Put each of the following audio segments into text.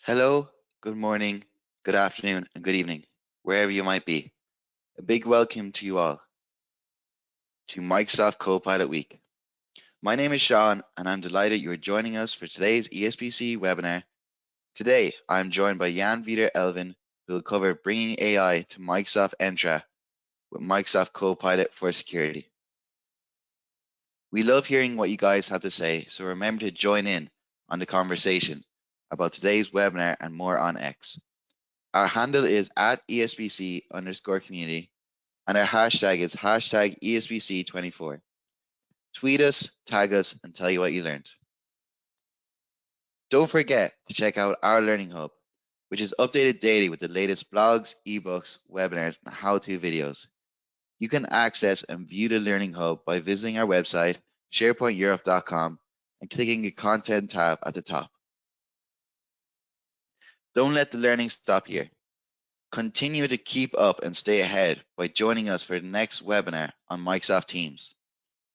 Hello, good morning, good afternoon, and good evening, wherever you might be. A big welcome to you all to Microsoft Copilot Week. My name is Sean, and I'm delighted you are joining us for today's ESBC webinar. Today, I'm joined by Jan Wieder Elvin, who will cover bringing AI to Microsoft Entra with Microsoft Copilot for security. We love hearing what you guys have to say, so remember to join in on the conversation about today's webinar and more on X. Our handle is @ESBC_community, and our hashtag is hashtag ESBC24. Tweet us, tag us, and tell you what you learned. Don't forget to check out our Learning Hub, which is updated daily with the latest blogs, ebooks, webinars, and how-to videos. You can access and view the Learning Hub by visiting our website, sharepointeurope.com, and clicking the Content tab at the top. Don't let the learning stop here. Continue to keep up and stay ahead by joining us for the next webinar on Microsoft Teams.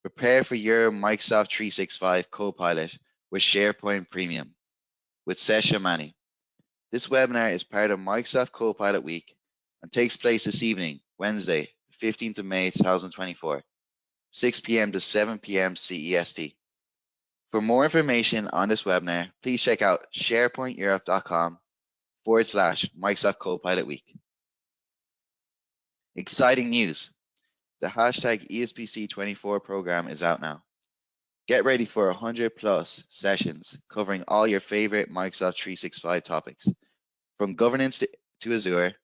Prepare for your Microsoft 365 Copilot with SharePoint Premium with Sesha Mani. This webinar is part of Microsoft Copilot Week and takes place this evening, Wednesday, 15th of May 2024, 6 p.m. to 7 p.m. CEST. For more information on this webinar, please check out sharepointeurope.com/Microsoft Copilot Week. Exciting news! The hashtag ESBC24 program is out now. Get ready for 100 plus sessions covering all your favorite Microsoft 365 topics, from governance to Azure,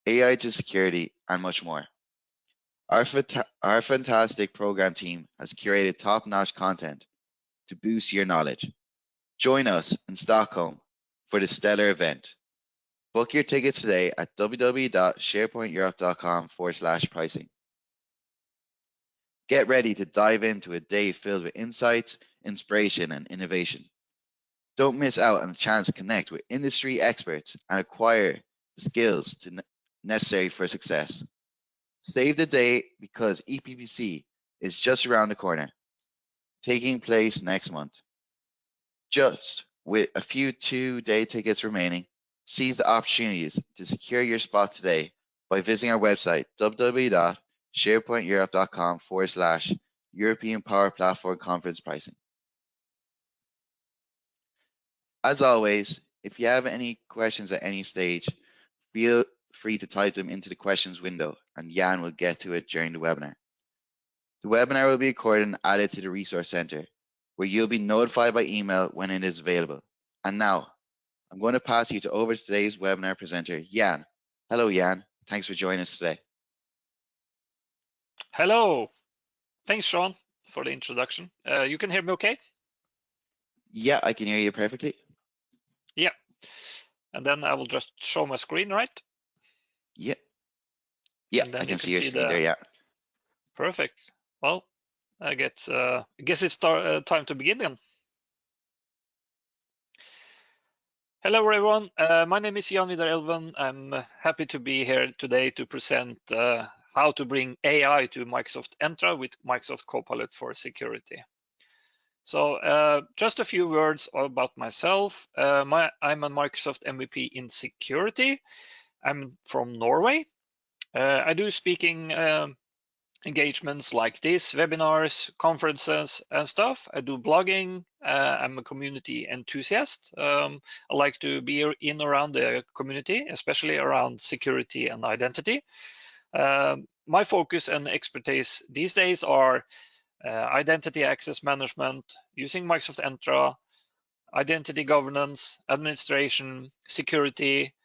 AI to security, and much more. Our fantastic program team has curated top-notch content to boost your knowledge. Join us in Stockholm for the stellar event. Book your tickets today at www.sharepointeurope.com/pricing. Get ready to dive into a day filled with insights, inspiration, and innovation. Don't miss out on the chance to connect with industry experts and acquire the skills necessary for success. Save the day because EPBC is just around the corner, taking place next month. Just with a few 2-day tickets remaining, seize the opportunities to secure your spot today by visiting our website, www.sharepointeurope.com/European Power Platform Conference pricing. As always, if you have any questions at any stage, feel free to type them into the questions window and Jan will get to it during the webinar. The webinar will be recorded and added to the Resource Center, where you'll be notified by email when it is available. And now, I'm going to pass you over to today's webinar presenter, Jan. Hello, Jan. Thanks for joining us today. Hello. Thanks, Sean, for the introduction. You can hear me okay? Yeah, I can hear you perfectly. Yeah. And then I will just show my screen, right? Yeah. Yeah, I can see your screen there, yeah. Perfect. Well, I guess it's time to begin then. Hello, everyone. My name is Jan Wieder Elven. I'm happy to be here today to present how to bring AI to Microsoft Entra with Microsoft Copilot for security. So just a few words about myself. I'm a Microsoft MVP in security. I'm from Norway. I do speaking engagements like this, webinars, conferences, and stuff. I do blogging. I'm a community enthusiast. I like to be in around the community, especially around security and identity. My focus and expertise these days are identity access management, using Microsoft Entra, identity governance, administration, security,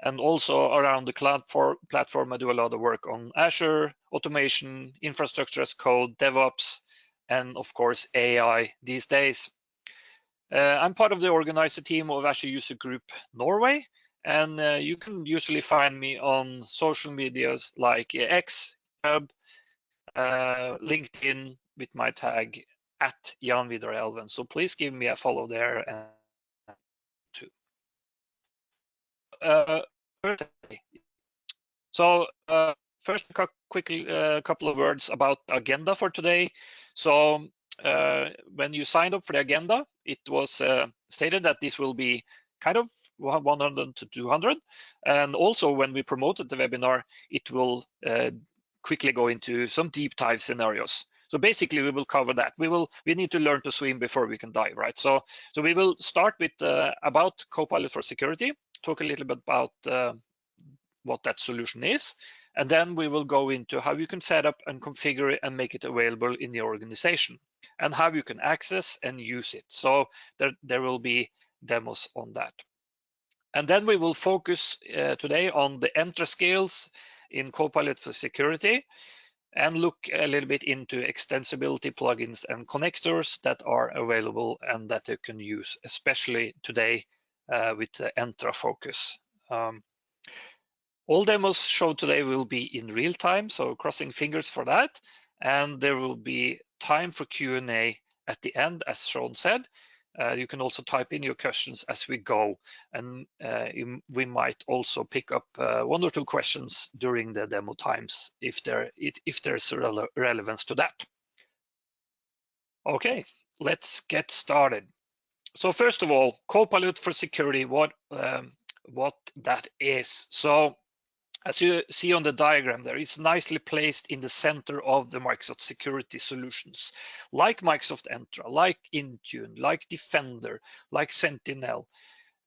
and also around the cloud platform. I do a lot of work on Azure, automation, infrastructure as code, DevOps, and of course AI these days. I'm part of the organizer team of Azure User Group Norway, and you can usually find me on social medias like X, LinkedIn with my tag @JanViderElven. So please give me a follow there. Too. First, a couple of words about the agenda for today. So when you signed up for the agenda, it was stated that this will be kind of 100 to 200. And also when we promoted the webinar, it will quickly go into some deep dive scenarios. So basically we will cover that. We need to learn to swim before we can dive, right? So we will start with about Copilot for Security, talk a little bit about what that solution is. And then we will go into how you can set up and configure it and make it available in your organization, and how you can access and use it. So there will be demos on that. And then we will focus today on the Entra skills in Copilot for Security, and look a little bit into extensibility plugins and connectors that are available and that you can use, especially today with the Entra focus. All demos shown today will be in real time, so crossing fingers for that. And there will be time for Q&A at the end, as Sean said. You can also type in your questions as we go, and we might also pick up 1 or 2 questions during the demo times if there's relevance to that. Okay, let's get started. So first of all, Copilot for Security, what that is. So as you see on the diagram there, it's nicely placed in the center of the Microsoft security solutions, like Microsoft Entra, like Intune, like Defender, like Sentinel,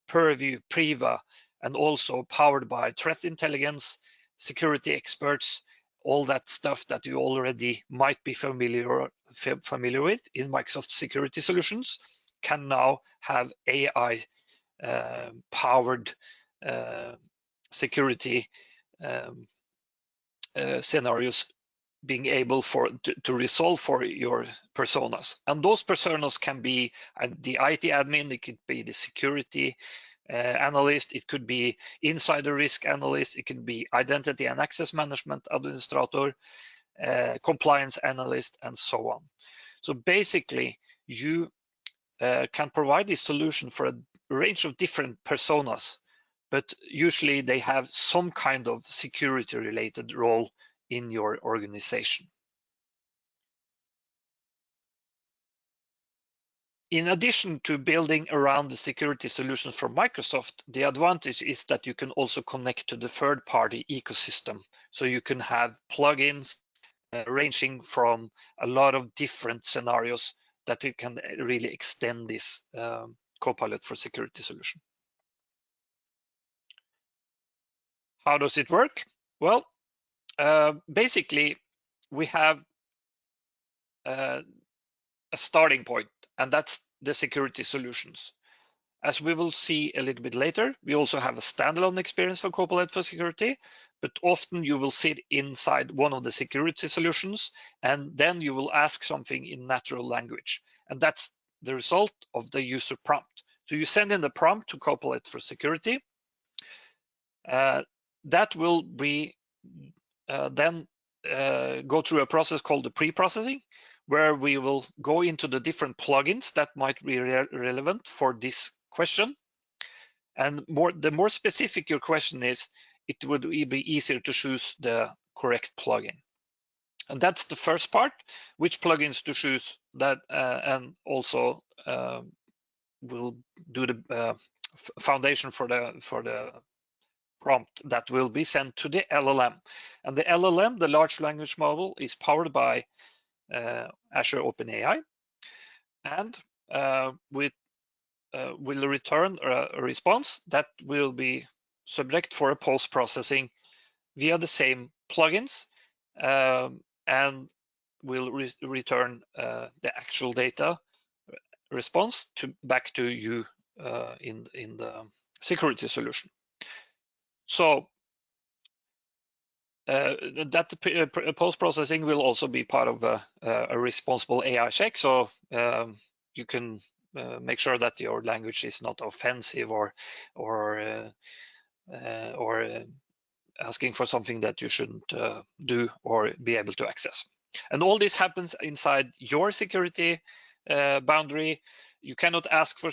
Purview, Priva, and also powered by threat intelligence, security experts, all that stuff that you already might be familiar with in Microsoft security solutions can now have AI powered security scenarios being able to resolve for your personas. And those personas can be the IT admin, it could be the security analyst, it could be insider risk analyst, it could be identity and access management administrator, compliance analyst, and so on. So basically, you can provide this solution for a range of different personas, but usually they have some kind of security related role in your organization. In addition to building around the security solutions from Microsoft, the advantage is that you can also connect to the third-party ecosystem. So you can have plugins ranging from a lot of different scenarios that you can really extend this Copilot for Security solution. How does it work? Well, basically, we have a starting point, and that's the security solutions. As we will see a little bit later, we also have a standalone experience for Copilot for Security, but often you will sit inside one of the security solutions, and then you will ask something in natural language, and that's the result of the user prompt. So you send in the prompt to Copilot for Security. That will be then go through a process called the pre-processing, where we will go into the different plugins that might be relevant for this question. And the more specific your question is, it would be easier to choose the correct plugin. And that's the first part, which plugins to choose, that and also will do the foundation for the prompt that will be sent to the LLM. And the LLM, the large language model, is powered by Azure OpenAI, and will return a response that will be subject for a post-processing via the same plugins, and will return the actual data response back to you in the security solution. So that post-processing will also be part of a responsible AI check. So you can make sure that your language is not offensive or asking for something that you shouldn't do or be able to access. And all this happens inside your security boundary. You cannot ask for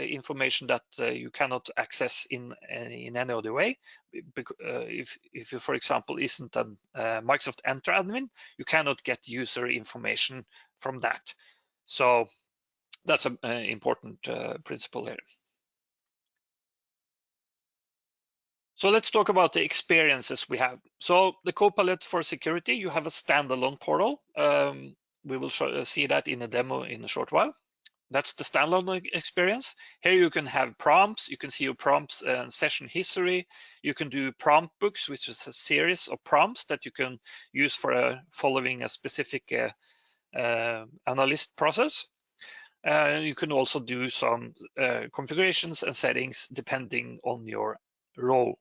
information that you cannot access in any other way. If you, for example, isn't a Microsoft Entra admin, you cannot get user information from that. So that's an important principle here. So let's talk about the experiences we have. So the Copilot for security, you have a standalone portal. We will see that in a demo in a short while. That's the standalone experience. Here you can have prompts. You can see your prompts and session history. You can do prompt books, which is a series of prompts that you can use for following a specific analyst process. You can also do some configurations and settings depending on your role.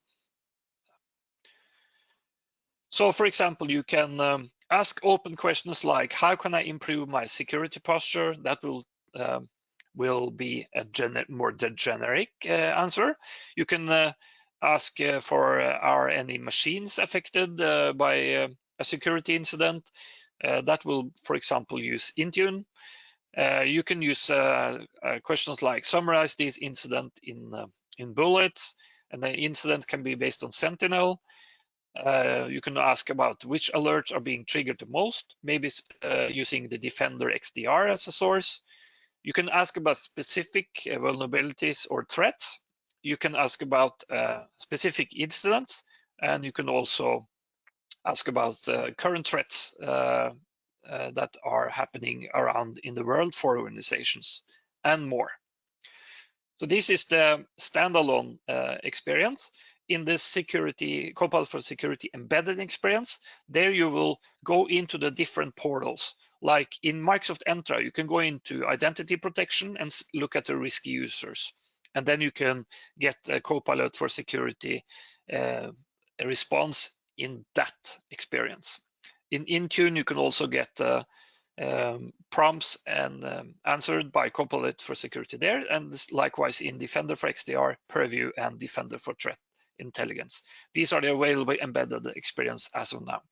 So for example, you can ask open questions like, how can I improve my security posture? That will be a more generic answer. You can ask for are any machines affected by a security incident? That will, for example, use Intune. You can use questions like summarize this incident in bullets, and the incident can be based on Sentinel. You can ask about which alerts are being triggered the most, maybe using the Defender XDR as a source. You can ask about specific vulnerabilities or threats. You can ask about specific incidents, and you can also ask about current threats that are happening around in the world for organizations and more. So this is the standalone experience. In this security, Copilot for security embedded experience, there you will go into the different portals. Like in Microsoft Entra, you can go into identity protection and look at the risky users. And then you can get a Copilot for security a response in that experience. In Intune, you can also get prompts and answered by Copilot for security there, and likewise in Defender for XDR, Purview, and Defender for Threat Intelligence. These are the available embedded experience as of now.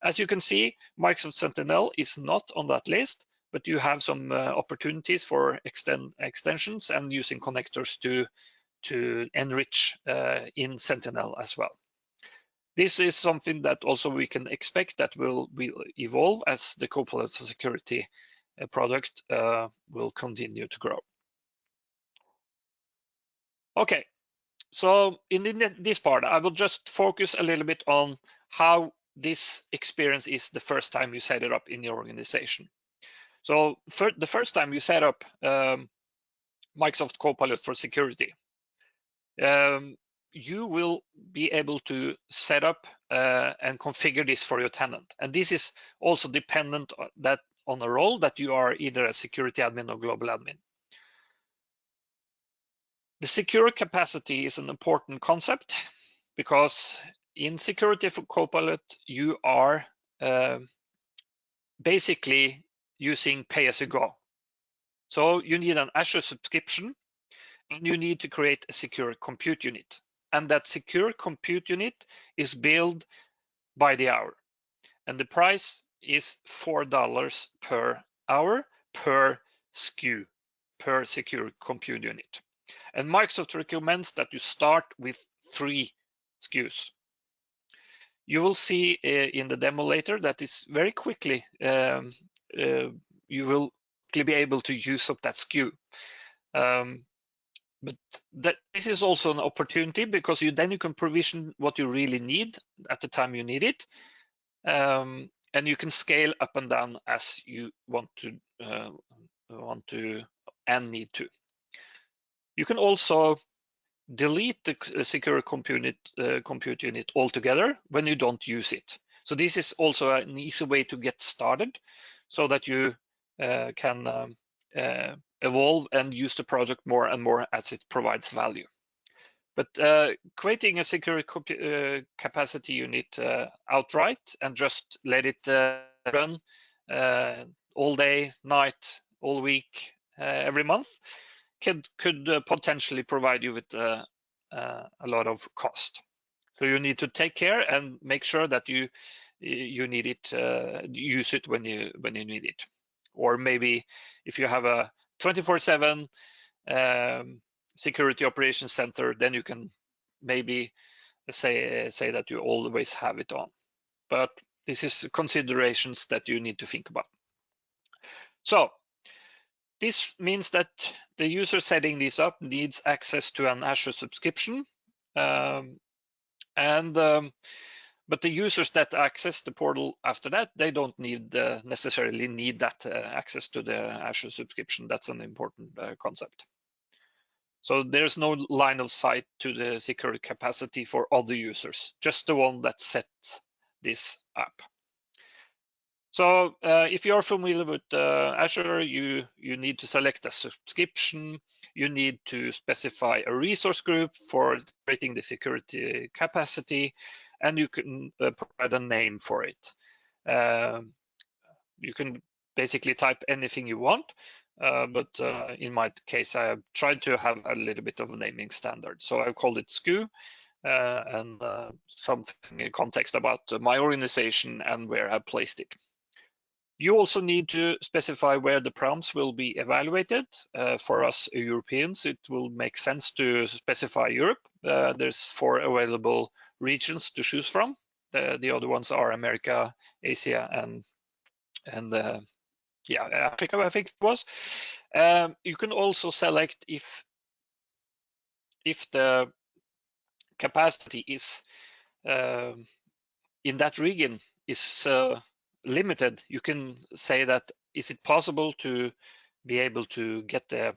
As you can see, Microsoft Sentinel is not on that list, but you have some opportunities for extensions and using connectors to enrich in Sentinel as well. This is something that also we can expect that will evolve as the Copilot for security product will continue to grow. Okay, so in this part, I will just focus a little bit on how this experience is the first time you set it up in your organization. So the first time you set up Microsoft Copilot for security, you will be able to set up and configure this for your tenant. And this is also dependent on a role that you are either a security admin or global admin. The secure capacity is an important concept because in security for Copilot, you are basically using pay-as-you-go. So you need an Azure subscription and you need to create a secure compute unit. And that secure compute unit is billed by the hour. And the price is $4 per hour per SKU, per secure compute unit. And Microsoft recommends that you start with 3 SKUs. You will see in the demo later that it's very quickly, you will be able to use up that SKU. But this is also an opportunity because then you can provision what you really need at the time you need it. And you can scale up and down as you want to and need to. You can also delete the secure compute unit altogether when you don't use it. So this is also an easy way to get started so that you can evolve and use the project more and more as it provides value. But creating a secure capacity unit outright and just let it run all day, night, all week, every month could potentially provide you with a lot of cost. So you need to take care and make sure that you need it, use it when you need it. Or maybe if you have a 24/7 security operations center, then you can maybe say that you always have it on. But this is considerations that you need to think about. So this means that the user setting this up needs access to an Azure subscription. And but the users that access the portal after that, they don't need necessarily need that access to the Azure subscription. That's an important concept. So there's no line of sight to the security capacity for other users, just the one that sets this up. So if you're familiar with Azure, you need to select a subscription. You need to specify a resource group for creating the security capacity, and you can provide a name for it. You can basically type anything you want, but in my case, I have tried to have a little bit of a naming standard. So I called it SKU and something in context about my organization and where I placed it. You also need to specify where the prompts will be evaluated. For us Europeans, it will make sense to specify Europe. There's 4 available regions to choose from. The other ones are America, Asia, and yeah, Africa, I think it was. You can also select if the capacity is in that region is limited. You can say that, is it possible to be able to get the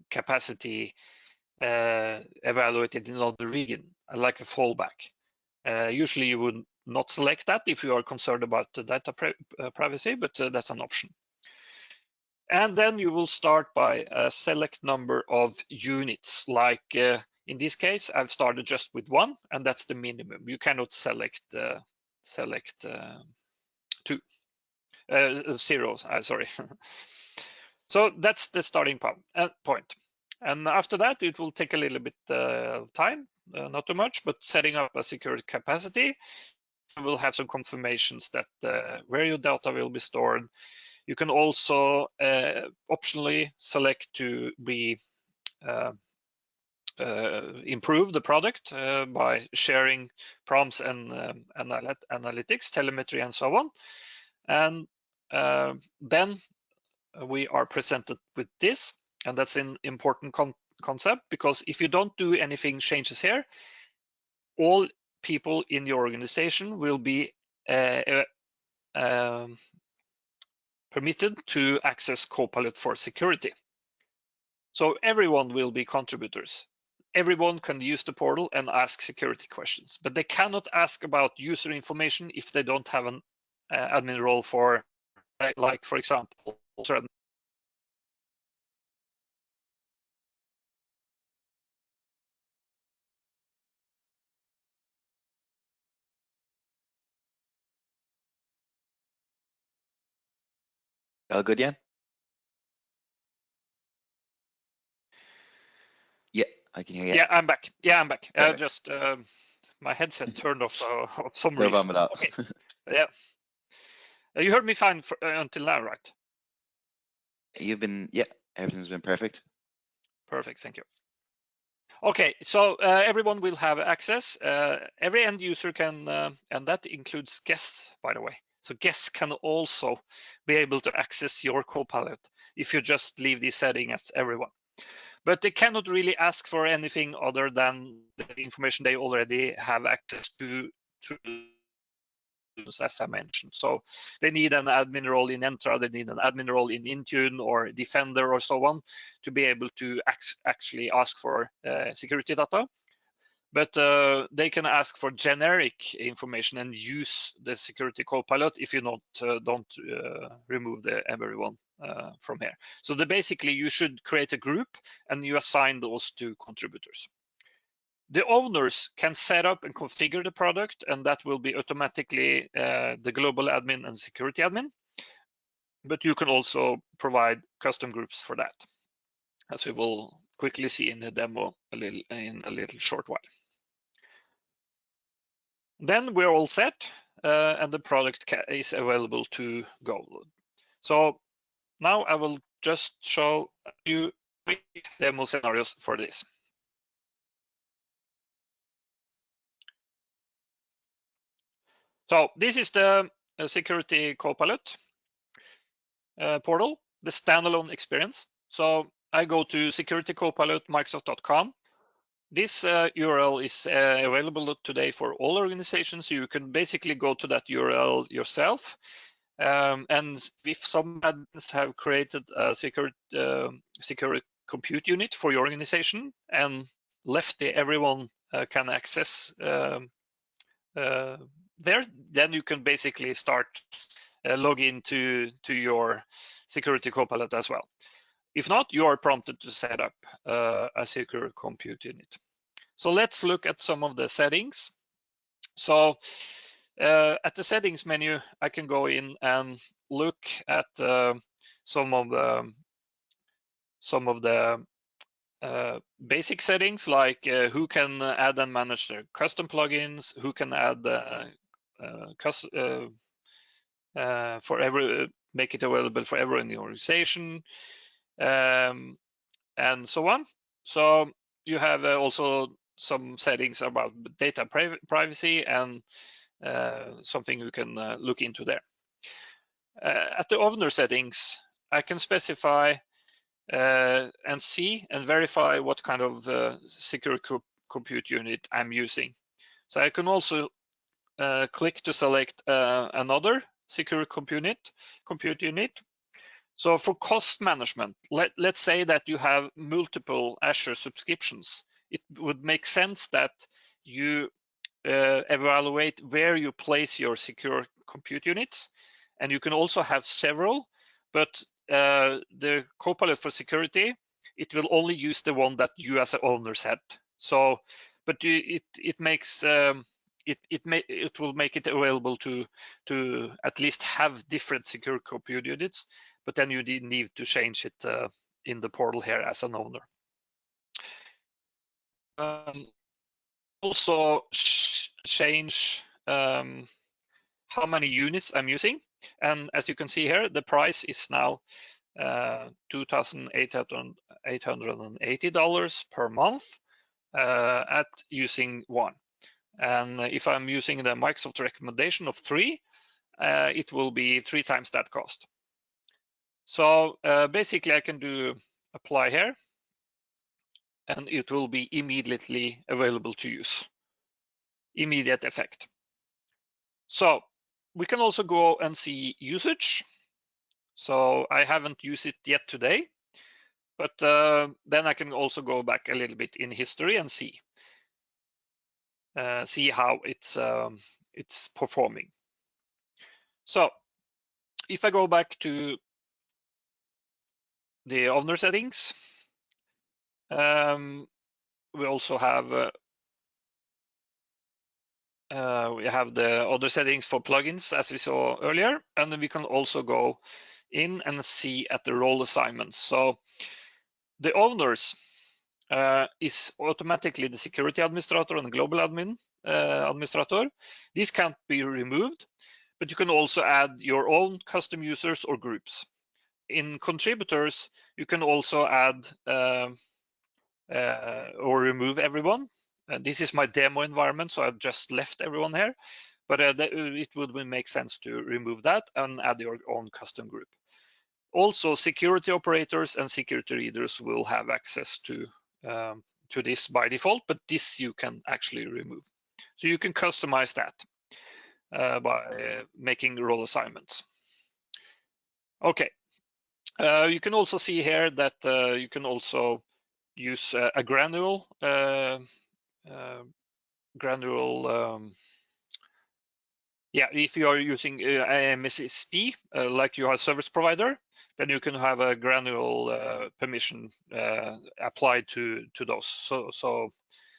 capacity evaluated in another region, like a fallback. Usually you would not select that if you are concerned about the data privacy, but that's an option. And then you will start by a select number of units. Like in this case, I've started just with 1, and that's the minimum. You cannot select 2. 0, sorry. So that's the starting point. And after that, it will take a little bit of time, not too much, but setting up a security capacity. We'll have some confirmations that where your data will be stored. You can also optionally select to be improve the product by sharing prompts and analytics, telemetry, and so on. And then we are presented with this, and that's an important concept, because if you don't do anything changes here, all people in your organization will be permitted to access Copilot for security. So everyone will be contributors. Everyone can use the portal and ask security questions, but they cannot ask about user information if they don't have an admin role for, like for example, certain. All good, Jan? Yeah, I can hear you. Yeah, I'm back. Yeah, I'm back. Perfect. Just my headset turned off for some No reason. problem at all. Okay. Yeah. You heard me fine until now, right? Yeah, everything's been perfect. Perfect. Thank you. Okay, so everyone will have access. Every end user can, and that includes guests, by the way. So guests can also be able to access your Copilot if you just leave this setting as everyone. But they cannot really ask for anything other than the information they already have access to through, as I mentioned. So they need an admin role in Entra, they need an admin role in Intune or Defender or so on to be able to actually ask for security data. But they can ask for generic information and use the security Copilot if you don't remove the everyone from here. So basically you should create a group and you assign those to contributors. The owners can set up and configure the product, and that will be automatically the global admin and security admin. But you can also provide custom groups for that, as we will quickly see in the demo in a little short while. Then we're all set, and the product is available to go. So now I will just show you quick demo scenarios for this. So this is the security Copilot portal, the standalone experience. So I go to security Copilot Microsoft.com. this URL is available today for all organizations. You can basically go to that URL yourself. And if some admins have created a secure compute unit for your organization and left everyone can access there, then you can basically start log into your security Copilot as well. If not, you are prompted to set up a secure compute unit. So let's look at some of the settings. So at the settings menu, I can go in and look at some of the basic settings, like who can add and manage their custom plugins, who can add make it available for everyone in the organization, and so on. So you have also some settings about data privacy and something you can look into there. At the owner settings, I can specify and see and verify what kind of secure compute unit I'm using. So I can also click to select another secure compute unit. So for cost management, let's say that you have multiple Azure subscriptions. It would make sense that you evaluate where you place your secure compute units. And you can also have several, but the Copilot for security, it will only use the one that you as an owner set. So, but it will make it available to at least have different secure compute units, but then you need to change it in the portal here as an owner. Also change how many units I'm using. And as you can see here, the price is now $2,880 per month at using one. And if I'm using the Microsoft recommendation of 3, it will be 3 times that cost. So basically I can do apply here, and it will be immediately available to use. Immediate effect. So we can also go and see usage. So I haven't used it yet today, but then I can also go back a little bit in history and see how it's performing. So if I go back to the owner settings, we also have the other settings for plugins, as we saw earlier, and then we can also go in and see at the role assignments. So the owners is automatically the security administrator and the global admin administrator. This can't be removed, but you can also add your own custom users or groups. In contributors, you can also add or remove everyone. This is my demo environment, so I've just left everyone here, but it would make sense to remove that and add your own custom group. Also, security operators and security readers will have access to this by default, but this you can actually remove. So you can customize that by making role assignments. Okay. You can also see here that you can also use a granular if you are using MSSP, like you are a service provider, then you can have a granular permission applied to those. So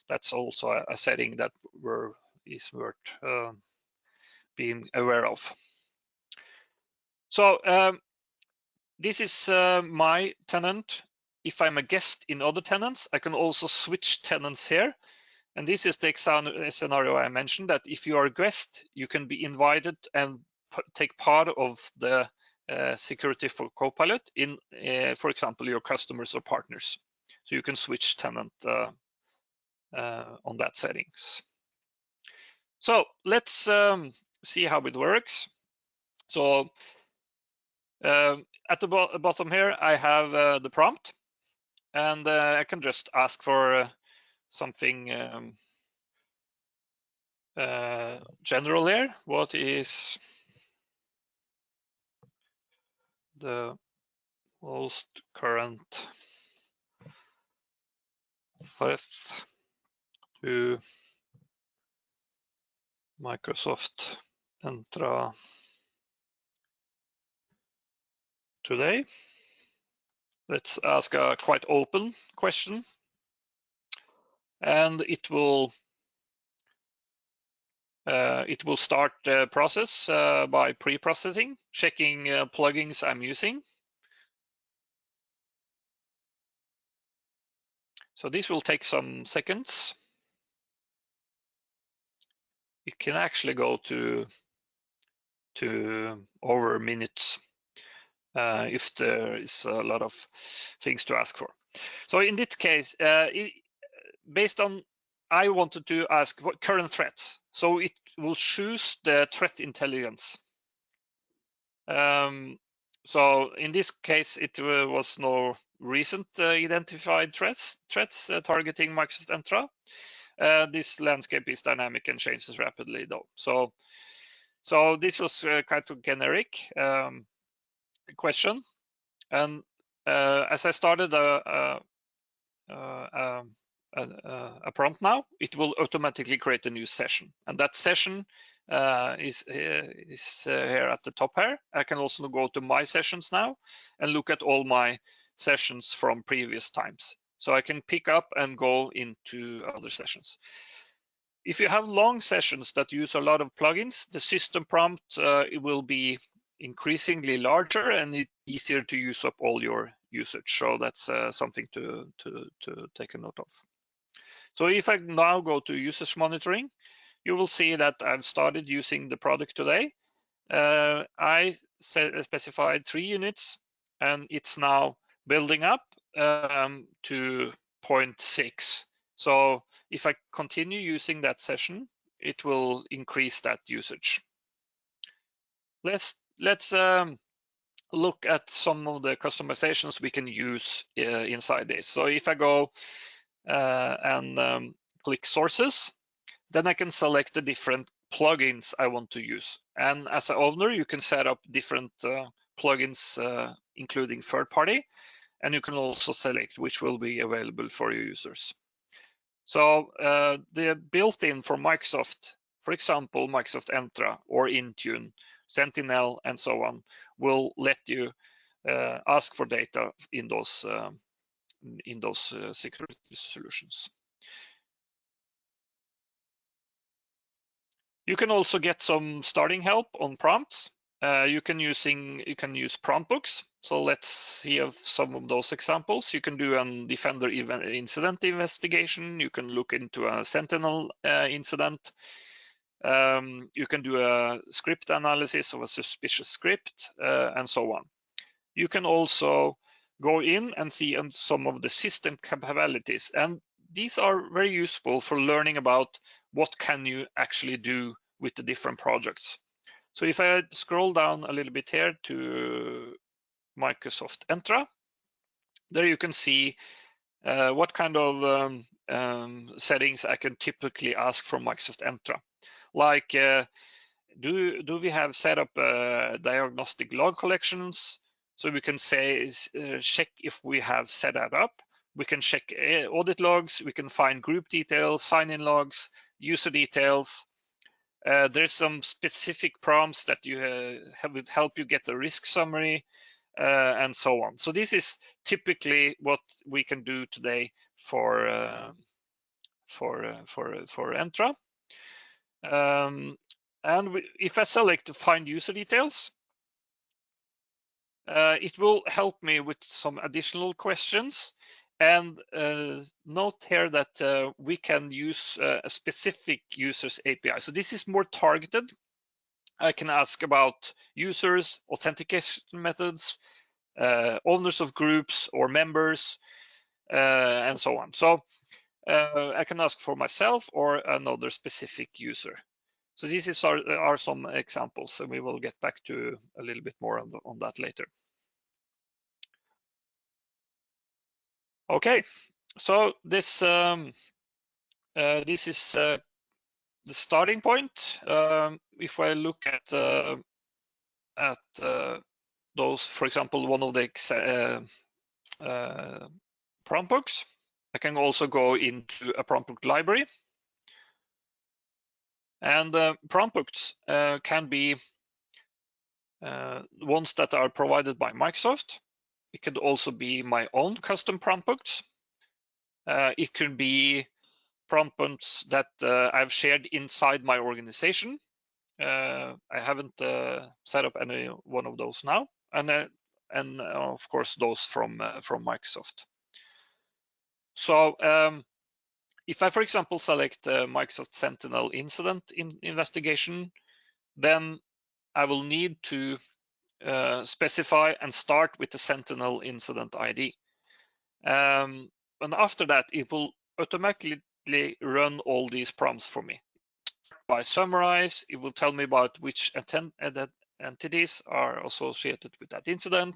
that's also a setting that is worth being aware of. So this is my tenant. If I'm a guest in other tenants, I can also switch tenants here. And this is the scenario I mentioned, that if you are a guest, you can be invited and take part of the security for Copilot in, for example, your customers or partners. So you can switch tenant on that settings. So let's see how it works. So at the bottom here, I have the prompt, and I can just ask for something general here. What is the most current threat to Microsoft Entra today? Let's ask a quite open question, and it will start the process by pre-processing, checking plugins I'm using. So this will take some seconds. It can actually go to over minutes if there is a lot of things to ask for. So in this case, based on I wanted to ask what current threats, so it will choose the threat intelligence. So in this case, it was no recent identified threats targeting Microsoft Entra. This landscape is dynamic and changes rapidly, though. So this was kind of generic question, and as I started a prompt now, it will automatically create a new session, and that session is here at the top here. I can also go to my sessions now and look at all my sessions from previous times. So I can pick up and go into other sessions. If you have long sessions that use a lot of plugins, the system prompt it will be increasingly larger and it's easier to use up all your usage. So that's something to take a note of. So if I now go to usage monitoring, you will see that I've started using the product today. I specified 3 units and it's now building up to 0.6. So if I continue using that session, it will increase that usage. Let's look at some of the customizations we can use inside this. So if I go and click sources, then I can select the different plugins I want to use. And as an owner, you can set up different plugins, including third party, and you can also select which will be available for your users. So the built-in for Microsoft, for example, Microsoft Entra or Intune, Sentinel, and so on, will let you ask for data in those security solutions. You can also get some starting help on prompts. You can use prompt books. So let's see some of those examples. You can do a Defender incident investigation. You can look into a Sentinel incident. You can do a script analysis of a suspicious script and so on. You can also go in and see some of the system capabilities, and these are very useful for learning about what can you actually do with the different projects. So if I scroll down a little bit here to Microsoft Entra, there you can see what kind of settings I can typically ask from Microsoft Entra. Like, do we have set up diagnostic log collections? So we can say check if we have set that up. We can check audit logs. We can find group details, sign-in logs, user details. There's some specific prompts that you would help you get a risk summary and so on. So this is typically what we can do today for Entra. And if I select find user details, it will help me with some additional questions. And note here that we can use a specific user's API. So this is more targeted. I can ask about users, authentication methods, owners of groups or members, and so on. So I can ask for myself or another specific user. So these are some examples, and we will get back to a little bit more on that later. Okay, so this this is the starting point. If I look at those, for example, one of the prompt books, I can also go into a prompt book library. And prompt books can be ones that are provided by Microsoft. It could also be my own custom prompt books. It could be prompt books that I've shared inside my organization. I haven't set up any one of those now, and of course those from Microsoft. So if I, for example, select Microsoft Sentinel Incident Investigation, then I will need to specify and start with the Sentinel Incident ID. And after that, it will automatically run all these prompts for me. By summarize, it will tell me about which entities are associated with that incident,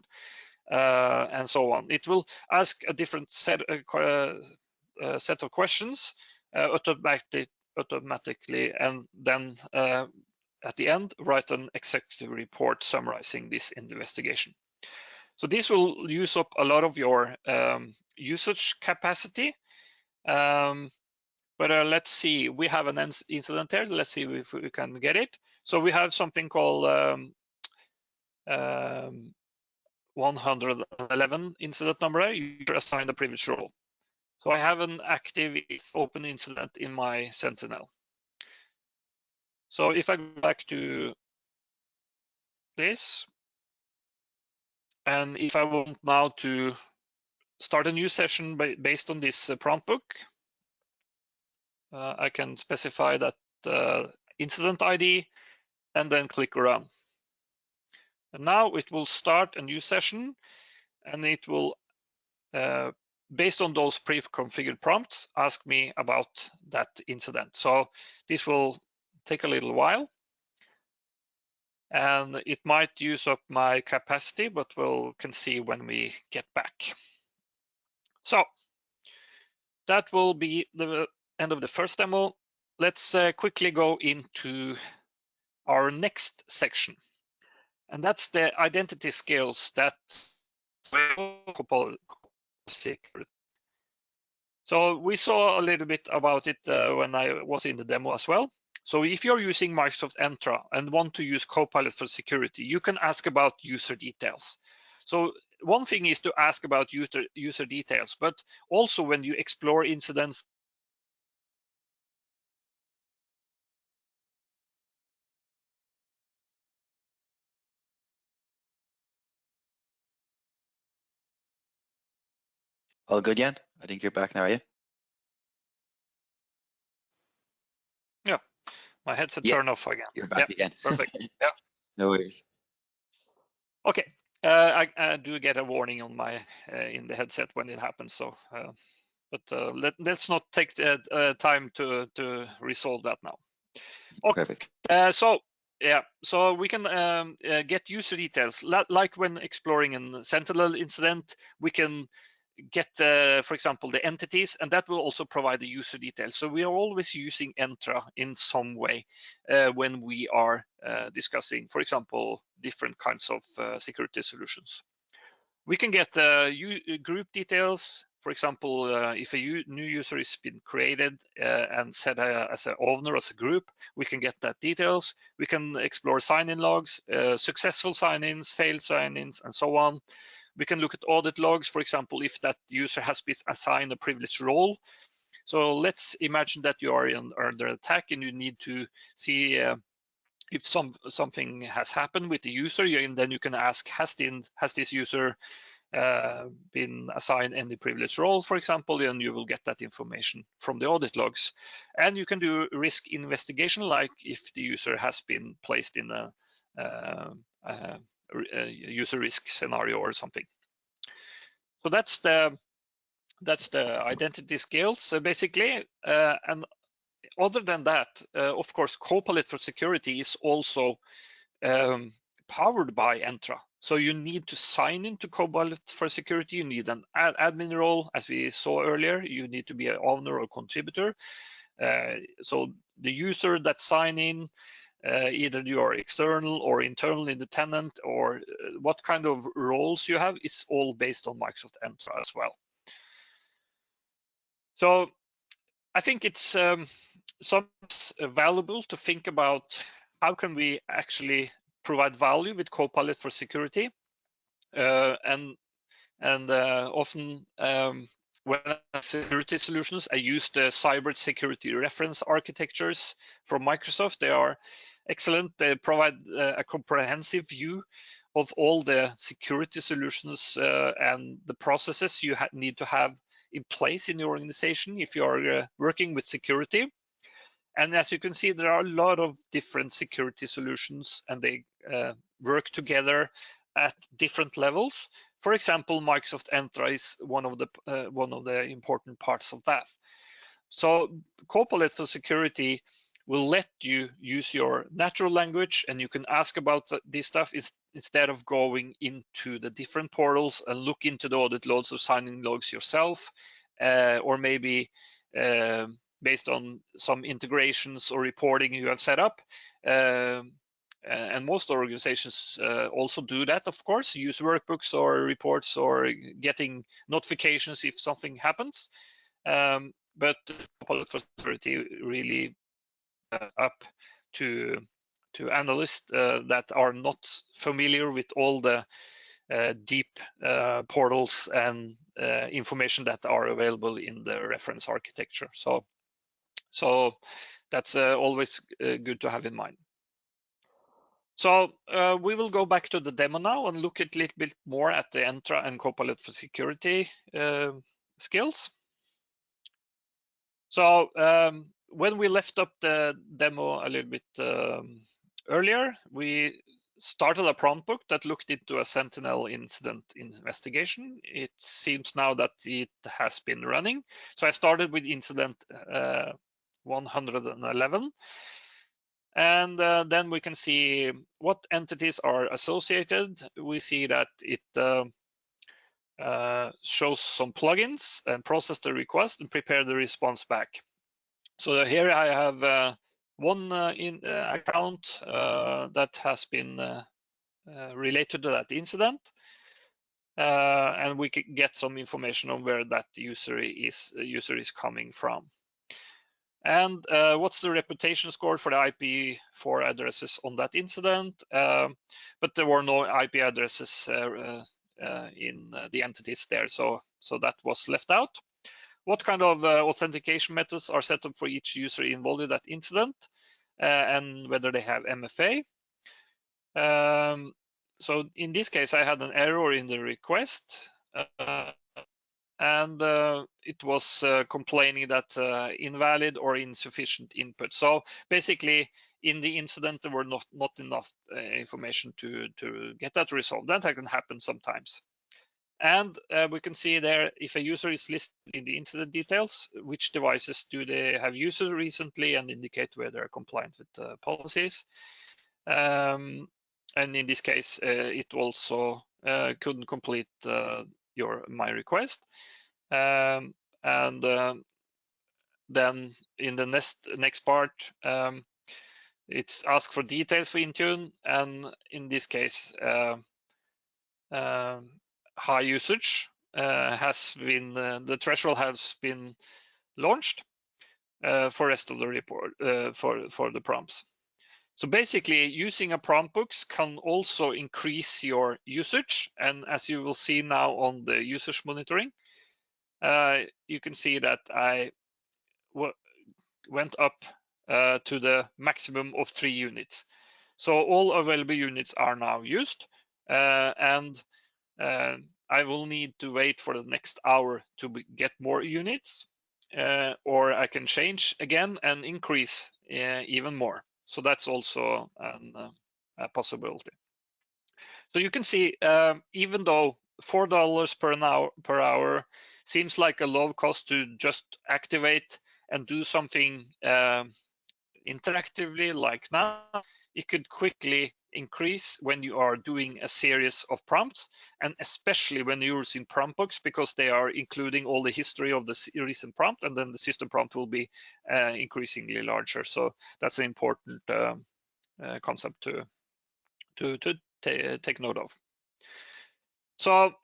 and so on. It will ask a different set of questions automatically, and then at the end, write an executive report summarizing this investigation. So this will use up a lot of your usage capacity. But let's see, we have an incident here. Let's see if we can get it. So we have something called 111 incident number. You assign a privilege role. So I have an active open incident in my Sentinel. So if I go back to this, and if I want now to start a new session based on this prompt book, I can specify that incident ID and then click run. And now it will start a new session, and it will, based on those pre-configured prompts, ask me about that incident. So this will take a little while, and it might use up my capacity, but we'll can see when we get back. So that will be the end of the first demo. Let's quickly go into our next section, and that's the identity skills that So we saw a little bit about it when I was in the demo as well. So if you're using Microsoft Entra and want to use Copilot for security, you can ask about user details. So one thing is to ask about user details, but also when you explore incidents, All good, Jan? I think you're back now, are you? yeah, my headset Yeah, turned off again. You're back again. Perfect. Yeah. No worries. Okay. I do get a warning on my in the headset when it happens. So, but let's not take the time to resolve that now. Okay. Perfect. So we can get user details, like when exploring a Sentinel incident, we can get, for example, the entities, and that will also provide the user details. So we are always using Entra in some way when we are discussing, for example, different kinds of security solutions. We can get group details. For example, if a new user has been created and set as an owner, as a group, we can get that details. We can explore sign-in logs, successful sign-ins, failed sign-ins, and so on. We can look at audit logs, for example, if that user has been assigned a privileged role. So let's imagine that you are under attack and you need to see if something has happened with the user, and then you can ask, has this user been assigned any privileged role, for example, and you will get that information from the audit logs. And you can do risk investigation, like if the user has been placed in a user risk scenario or something. So that's the identity skills basically. And other than that, of course, Copilot for security is also powered by Entra. So you need to sign into Copilot for security. You need an admin role, as we saw earlier. You need to be an owner or contributor. So the user that sign in, either you are external or internal in the tenant, or what kind of roles you have, it's all based on Microsoft Entra as well. So I think it's sometimes valuable to think about how can we actually provide value with Copilot for security, and often when security solutions, I use the cyber security reference architectures from Microsoft. They are excellent. They provide a comprehensive view of all the security solutions and the processes you need to have in place in your organization if you are working with security. And as you can see, there are a lot of different security solutions, and they work together at different levels. For example, Microsoft Entra is one of the important parts of that. So Copilot for security will let you use your natural language, and you can ask about this stuff instead of going into the different portals and look into the audit logs or signing logs yourself, or maybe based on some integrations or reporting you have set up. And most organizations also do that, of course, use workbooks or reports or getting notifications if something happens. But Copilot for security really up to analysts that are not familiar with all the deep portals and information that are available in the reference architecture. So that's always good to have in mind. So we will go back to the demo now and look at a little bit more at the Entra and Copilot for security skills. So when we left up the demo a little bit earlier, we started a prompt book that looked into a Sentinel incident investigation. It seems now that it has been running. So I started with incident 111. And then we can see what entities are associated. We see that it shows some plugins and process the request and prepare the response back. So here I have one account that has been related to that incident, and we can get some information on where that user is coming from. And what's the reputation score for the IP4 addresses on that incident? But there were no IP addresses in the entities there, so that was left out. What kind of authentication methods are set up for each user involved in that incident, and whether they have MFA. So in this case, I had an error in the request, and it was complaining that invalid or insufficient input. So basically, in the incident, there were not enough information to get that resolved. That can happen sometimes. And we can see there, if a user is listed in the incident details, which devices do they have used recently, and indicate whether they're compliant with policies. And in this case, it also couldn't complete my request. And then in the next part, it's asked for details for Intune, and in this case, high usage has been the threshold has been launched for rest of the report for the prompts. So basically, using a prompt books can also increase your usage, and as you will see now on the usage monitoring, you can see that I went up to the maximum of 3 units. So all available units are now used, and I will need to wait for the next hour to get more units, or I can change again and increase even more. So that's also a possibility. So you can see, even though $4 per hour seems like a low cost to just activate and do something interactively like now, it could quickly increase when you are doing a series of prompts, and especially when you're using prompt books, because they are including all the history of the recent prompt, and then the system prompt will be increasingly larger. So that's an important concept to take note of. So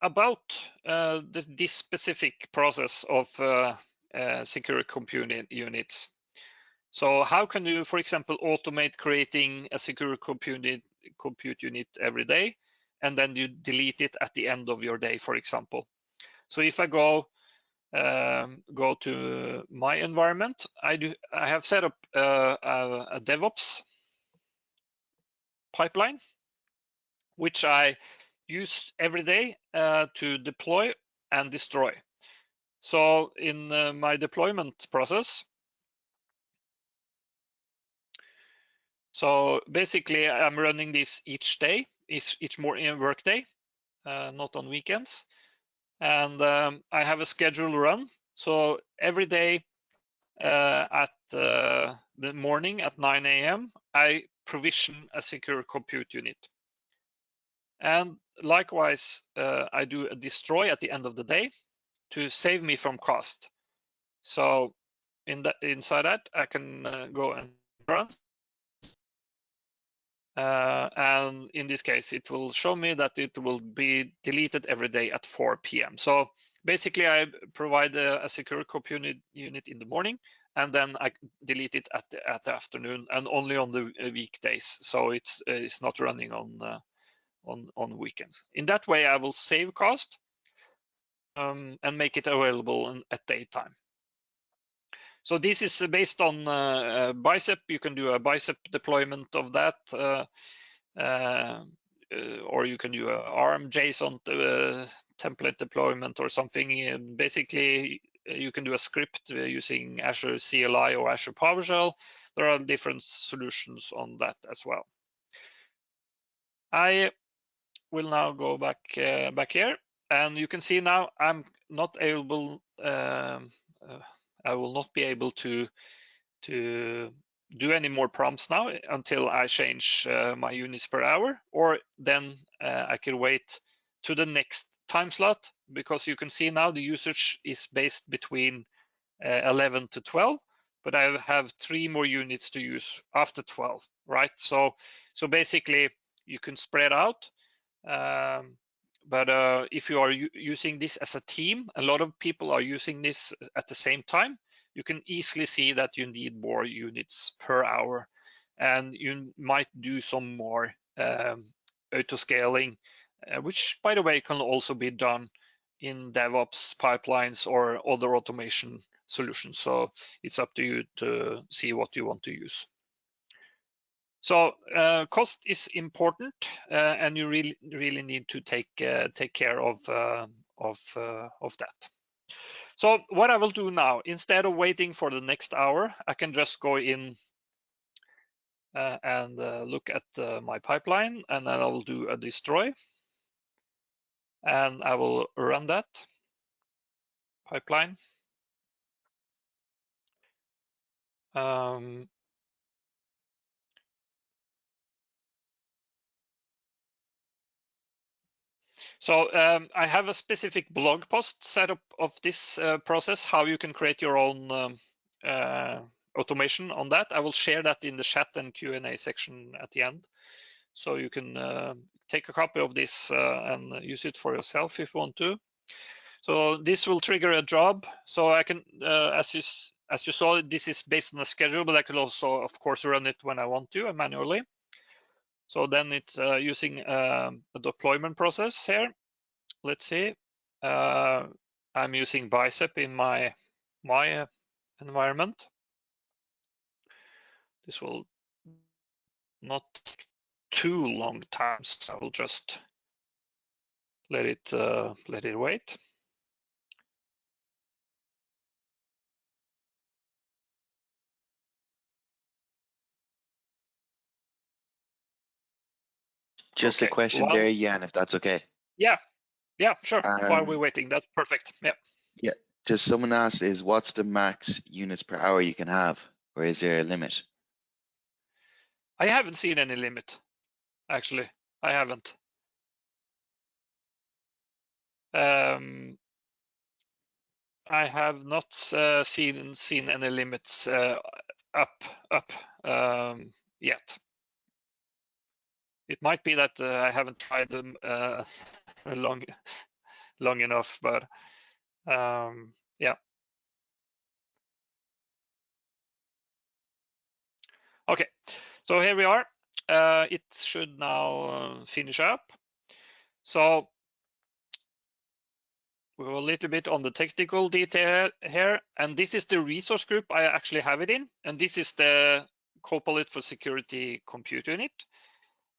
about this specific process of secure compute units. So how can you, for example, automate creating a secure compute unit every day, and then you delete it at the end of your day, for example? So if I go to my environment, I have set up a DevOps pipeline, which I use every day to deploy and destroy. So in my deployment process, so basically I'm running this each day, each work day, not on weekends. And I have a scheduled run. So every day at the morning at 9 a.m., I provision a secure compute unit. And likewise, I do a destroy at the end of the day to save me from cost. So inside that, I can go and run. And in this case, it will show me that it will be deleted every day at 4 p.m. So basically, I provide a secure compute unit in the morning, and then I delete it at the afternoon, and only on the weekdays. So it's not running on weekends. In that way, I will save cost and make it available at daytime. So this is based on Bicep. You can do a Bicep deployment of that, or you can do a ARM JSON template deployment or something. Basically, you can do a script using Azure CLI or Azure PowerShell. There are different solutions on that as well. I will now go back here, and you can see now I'm not able. I will not be able to do any more prompts now until I change my units per hour, or then I can wait to the next time slot, because you can see now the usage is based between 11 to 12, but I have 3 more units to use after 12, right? So basically you can spread out. But if you are using this as a team, a lot of people are using this at the same time, you can easily see that you need more units per hour, and you might do some more auto scaling, which, by the way, can also be done in DevOps pipelines or other automation solutions. So it's up to you to see what you want to use. So cost is important, and you really need to take care of that. So what I will do now, instead of waiting for the next hour, I can just go in and look at my pipeline, and then I will do a destroy, and I will run that pipeline. So I have a specific blog post set up of this process, how you can create your own automation on that. I will share that in the chat and Q&A section at the end. So you can take a copy of this and use it for yourself if you want to. So this will trigger a job. So I can, as you saw, this is based on a schedule, but I can also, of course, run it when I want to manually. So then it's using a deployment process here. Let's see. I'm using Bicep in my environment. This will not take too long time, so I will just let it wait. Just a question there, Jan, if that's okay. Yeah, sure. While we're waiting, that's perfect. Yeah. Yeah. Just someone asked, what's the max units per hour you can have, or is there a limit? I haven't seen any limit, actually. I haven't. I have not seen any limits up yet. It might be that I haven't tried them long enough, but yeah. Okay, so here we are. It should now finish up. So we were a little bit on the technical detail here, and this is the resource group I actually have it in, and this is the Copilot for Security compute unit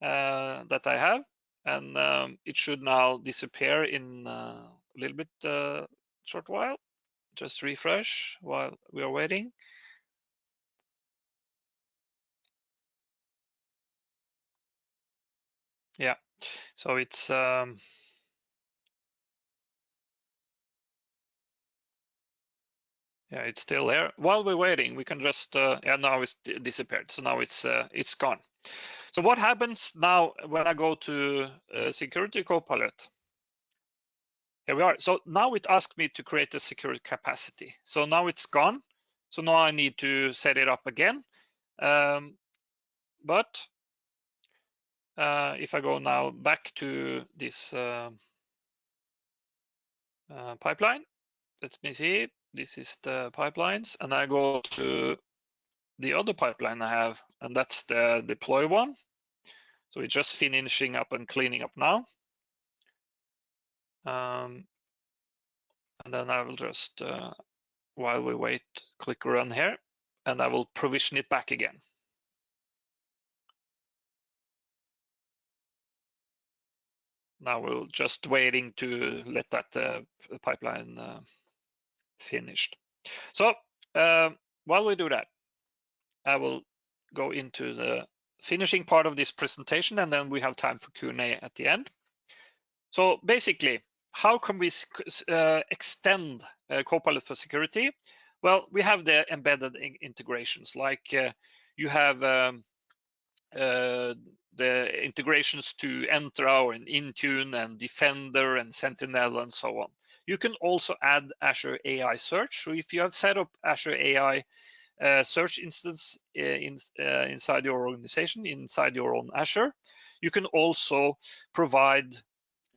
that I have, and it should now disappear in a little bit short while. Just refresh while we are waiting. Yeah, so it's yeah, it's still there. While we're waiting, we can just yeah, now it's disappeared. So now it's gone. So what happens now when I go to Security Copilot? Here we are. So now it asks me to create a security capacity. So now it's gone. So now I need to set it up again. But if I go now back to this pipeline, let me see. This is the pipelines, and I go to the other pipeline I have, and that's the deploy one. So it's just finishing up and cleaning up now. And then I will just, while we wait, click run here, and I will provision it back again. Now we're just waiting to let that pipeline finished. So while we do that, I will go into the finishing part of this presentation, and then we have time for Q&A at the end. So basically, how can we extend Copilot for Security? Well, we have the embedded integrations, like you have the integrations to Entra or Intune and Defender and Sentinel and so on. You can also add Azure AI Search. So if you have set up Azure AI search instance inside your organization, inside your own Azure, you can also provide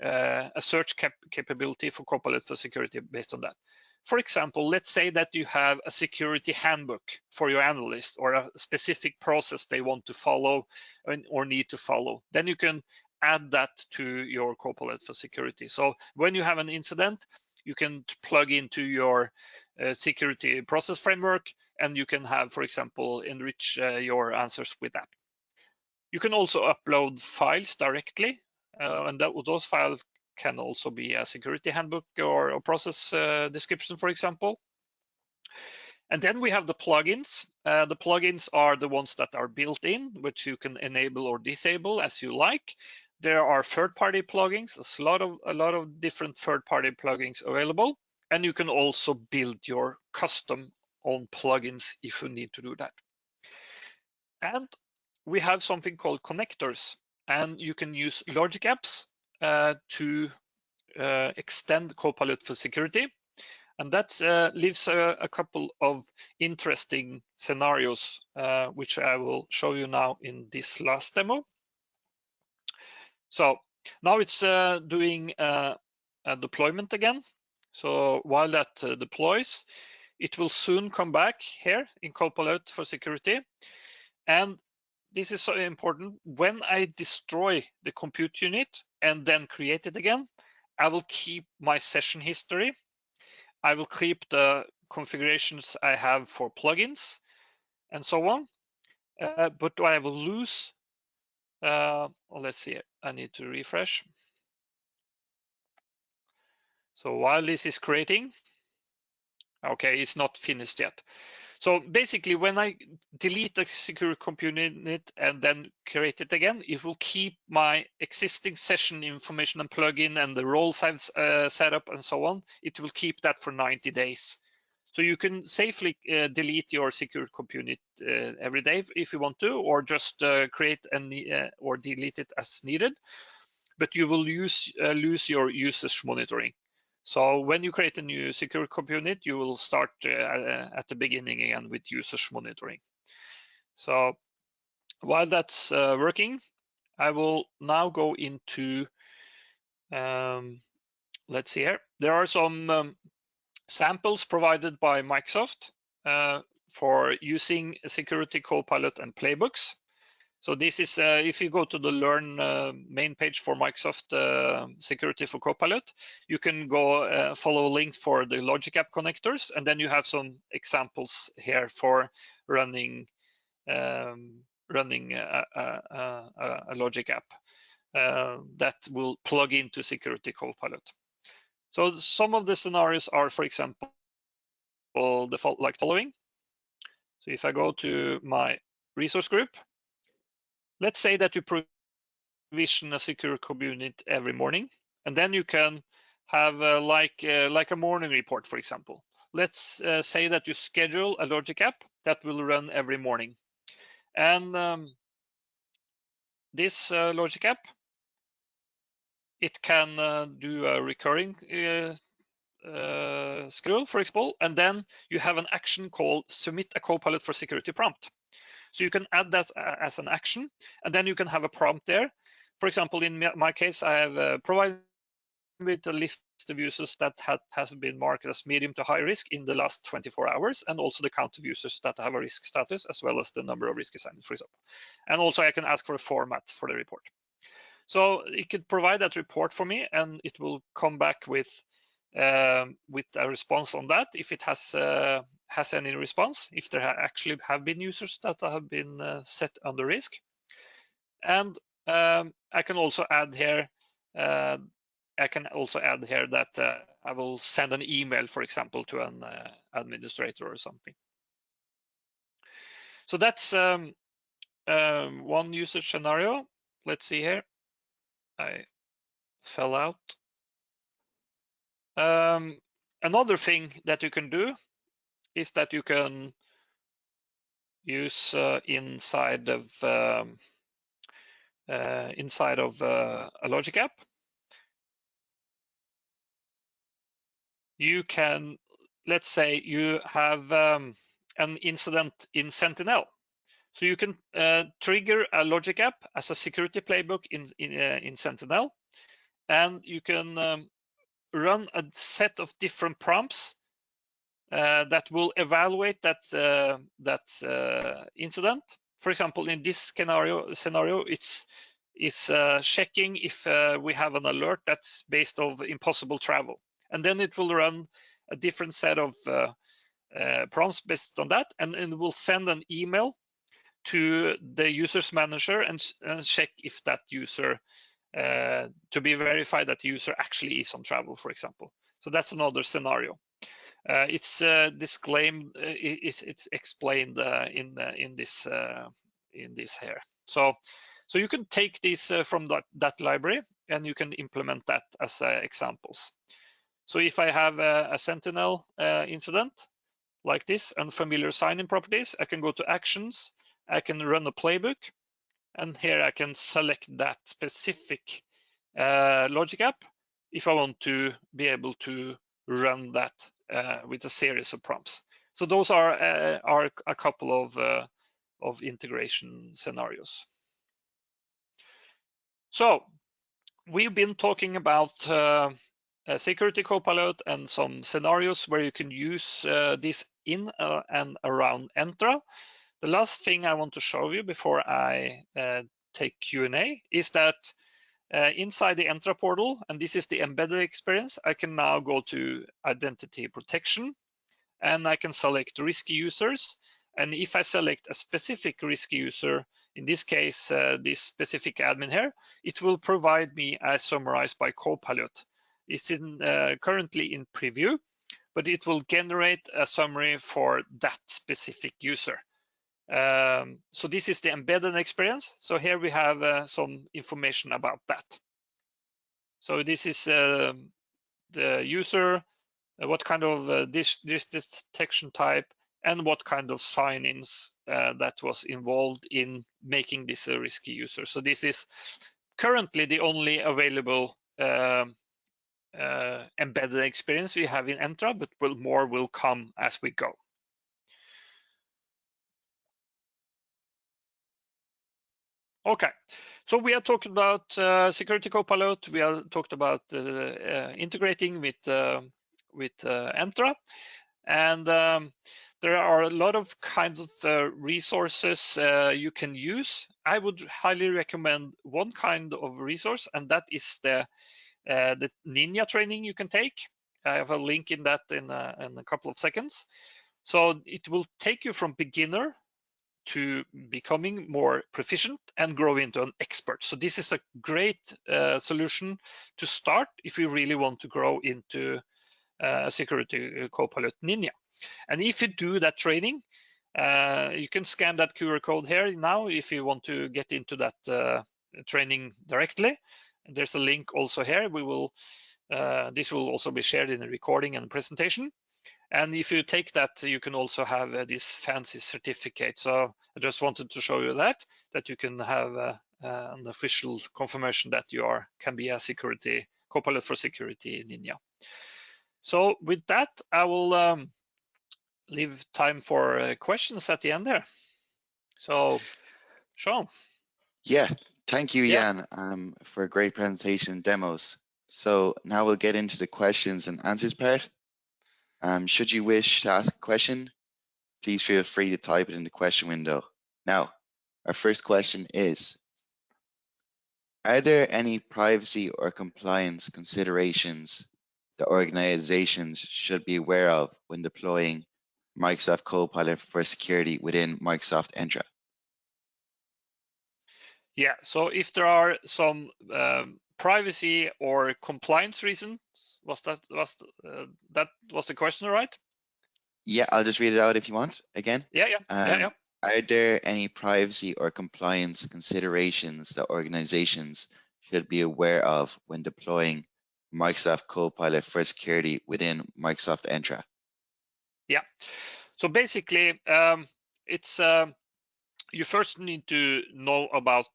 a search capability for Copilot for Security based on that. For example, let's say that you have a security handbook for your analyst or a specific process they want to follow or need to follow. Then you can add that to your Copilot for Security. So when you have an incident, you can plug into your security process framework, and you can have, for example, enrich your answers with that. You can also upload files directly, and those files can also be a security handbook or a process description, for example. And then we have the plugins. The plugins are the ones that are built in, which you can enable or disable as you like. There are third-party plugins, a lot of different third-party plugins available, and you can also build your custom own plugins if you need to do that. And we have something called connectors, and you can use logic apps to extend Copilot for Security. And that leaves a couple of interesting scenarios, which I will show you now in this last demo. So now it's doing a deployment again. So while that deploys, it will soon come back here in Copilot for Security. And this is so important. When I destroy the compute unit and then create it again, I will keep my session history. I will keep the configurations I have for plugins and so on. But I will lose, well, let's see, I need to refresh. So while this is creating, okay, it's not finished yet. So basically, when I delete the secure compute unit and then create it again, it will keep my existing session information and plugin and the roles I've set up and so on. It will keep that for 90 days. So you can safely delete your secure component every day if you want to, or just create or delete it as needed. But you will lose your usage monitoring. So when you create a new secure component, you will start at the beginning again with usage monitoring. So while that's working, I will now go into, let's see here. There are some samples provided by Microsoft for using Security Copilot and playbooks. So this is, if you go to the Learn main page for Microsoft Security for Copilot, you can go follow a link for the Logic App connectors, and then you have some examples here for running a Logic App that will plug into Security Copilot. So some of the scenarios are, for example, default like following. So if I go to my resource group, let's say that you provision a secure component every morning, and then you can have like a morning report, for example. Let's say that you schedule a Logic App that will run every morning, and this Logic App, it can do a recurring schedule, for example, and then you have an action called submit a Copilot for security prompt. So you can add that as an action, and then you can have a prompt there. For example, in my case, I have provided with a list of users that has been marked as medium to high risk in the last 24 hours, and also the count of users that have a risk status, as well as the number of risk assignments, for example. And also I can ask for a format for the report. So it could provide that report for me, and it will come back with a response on that if it has any response, if there actually have been users that have been set under risk. And I can also add here that I will send an email, for example, to an administrator or something. So that's one usage scenario. Let's see here. I fell out. Another thing that you can do is that you can use inside of a Logic App. You can, let's say you have an incident in Sentinel. So you can trigger a Logic App as a security playbook in Sentinel, and you can run a set of different prompts that will evaluate that incident. For example, in this scenario, it's checking if we have an alert that's based on impossible travel, and then it will run a different set of prompts based on that, and it will send an email to the user's manager and check if that user to be verified that the user actually is on travel, for example. So that's another scenario. It's disclaimed. It's explained in this here. So you can take this from that library, and you can implement that as examples. So if I have a Sentinel incident like this, unfamiliar sign-in properties, I can go to actions. I can run a playbook, and here I can select that specific Logic App if I want to be able to run that with a series of prompts. So those are a couple of integration scenarios. So we've been talking about Security Copilot and some scenarios where you can use this in and around Entra. The last thing I want to show you before I take Q&A is that inside the Entra portal, and this is the embedded experience, I can now go to identity protection, and I can select risky users. And if I select a specific risky user, in this case, this specific admin here, it will provide me as summarized by Copilot. It's currently in preview, but it will generate a summary for that specific user. So this is the embedded experience. So here we have some information about that. So this is the user, what kind of this detection type, and what kind of sign-ins that was involved in making this a risky user. So this is currently the only available embedded experience we have in Entra, but more will come as we go. Okay, so we have talked about Security Copilot. We have talked about integrating with Entra, and there are a lot of kinds of resources you can use. I would highly recommend one kind of resource, and that is the Ninja training you can take. I have a link in that in a couple of seconds. So it will take you from beginner to becoming more proficient and grow into an expert. So this is a great solution to start if you really want to grow into Security Copilot Ninja. And if you do that training, you can scan that QR code here now if you want to get into that training directly. And there's a link also here. We will this will also be shared in the recording and presentation. And if you take that, you can also have this fancy certificate. So I just wanted to show you that you can have an official confirmation that you can be a Security Copilot for Security Ninja. So with that, I will leave time for questions at the end there. So, Sean. Yeah, thank you, Yeah. Jan, for a great presentation and demos. So now we'll get into the questions and answers part. Should you wish to ask a question, please feel free to type it in the question window. Now, our first question is, are there any privacy or compliance considerations that organizations should be aware of when deploying Microsoft Copilot for security within Microsoft Entra? Yeah, so if there are some privacy or compliance reasons, that was the question, right? Yeah, I'll just read it out if you want again. Yeah. Are there any privacy or compliance considerations that organizations should be aware of when deploying Microsoft Copilot for security within Microsoft Entra? Yeah, so basically, it's you first need to know about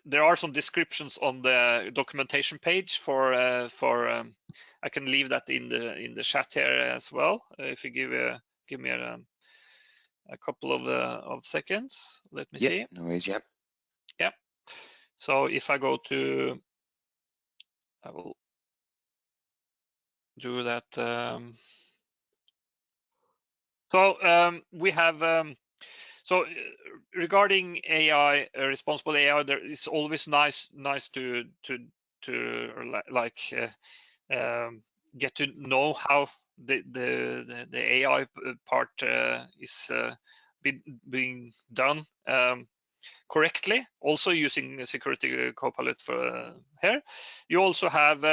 there are some descriptions on the documentation page for I can leave that in the chat here as well. If you give me a couple of seconds, let me see. No worries. Yeah. So if I go to, I will do that. We have so regarding AI, responsible AI, there is always nice to get to know how the AI part is being done correctly. Also using Security Copilot for here. You also have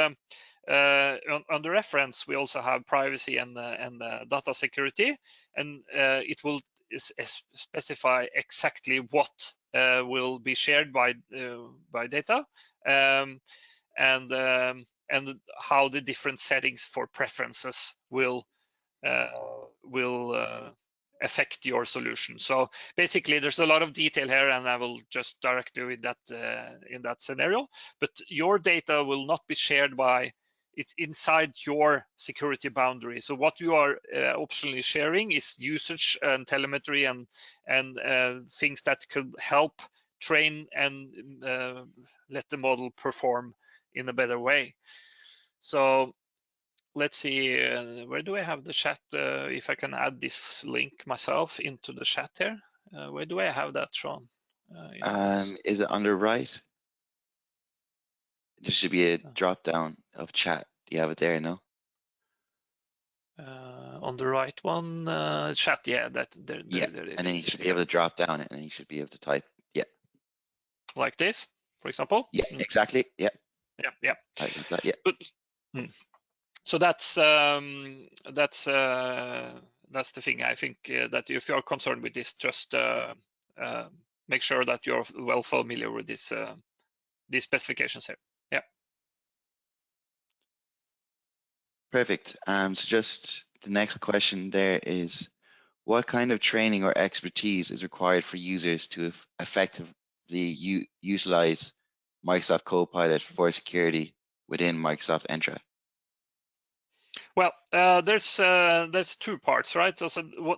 under reference, we also have privacy and data security, and it will specify exactly what will be shared by data, and how the different settings for preferences will affect your solution. So basically, there's a lot of detail here, and I will just direct you with that in that scenario. But your data will not be shared by it's inside your security boundary. So what you are optionally sharing is usage and telemetry and things that could help train and let the model perform in a better way. So let's see, where do I have the chat? If I can add this link myself into the chat here. Where do I have that, Sean? Is it on the right? There should be a drop down of chat. Do you have it there? No. On the right one, chat. Yeah, that there. Yeah, there and then you should be able to drop down it, and then you should be able to type. Yeah. Like this, for example. Yeah, exactly. Yeah. Yeah. Type like that. Yeah. But, so that's the thing. I think that if you're concerned with this, just make sure that you're well familiar with this these specifications here. Yeah. Perfect. So just the next question there is, what kind of training or expertise is required for users to effectively utilize Microsoft Copilot for security within Microsoft Entra? Well, there's two parts, right? So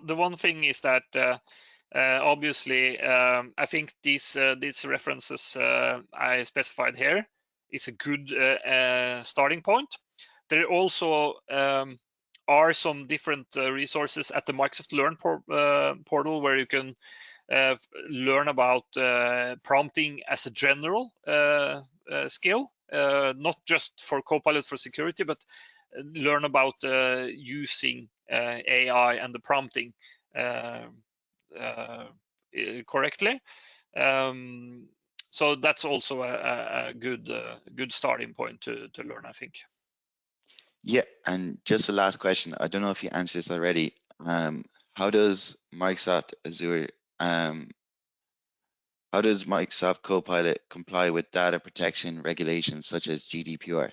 the one thing is that obviously I think these references I specified here is a good starting point. There also are some different resources at the Microsoft Learn portal where you can learn about prompting as a general skill, not just for Copilot for security, but learn about using AI and the prompting correctly. So that's also a good starting point to learn, I think. Yeah, and just the last question. I don't know if you answered this already. How does Microsoft Azure, how does Microsoft Copilot comply with data protection regulations such as GDPR?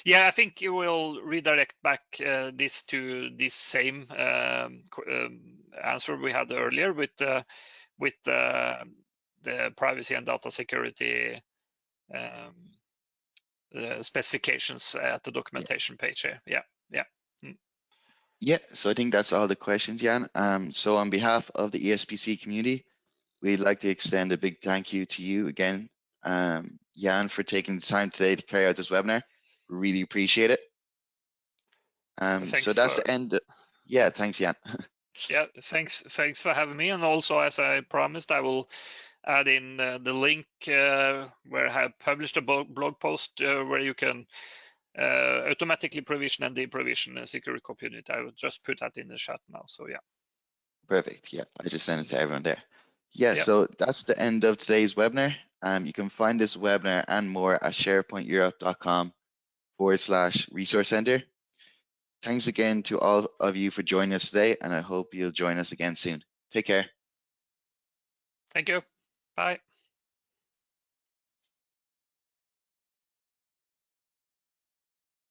Yeah, I think you will redirect back this to this same answer we had earlier with the privacy and data security specifications at the documentation page here. Yeah. Yeah, so I think that's all the questions, Jan. So on behalf of the ESPC community, we'd like to extend a big thank you to you again, Jan, for taking the time today to carry out this webinar. We really appreciate it. So that's the end. Yeah, thanks, Jan. Yeah, thanks for having me. And also, as I promised, I will add in the link where I have published a blog post where you can automatically provision and deprovision a secure copy unit. I will just put that in the chat now. So yeah. Perfect. Yeah, I just sent it to everyone there. Yeah, so that's the end of today's webinar. You can find this webinar and more at sharepointeurope.com/resource center. Thanks again to all of you for joining us today, and I hope you'll join us again soon. Take care. Thank you. Bye.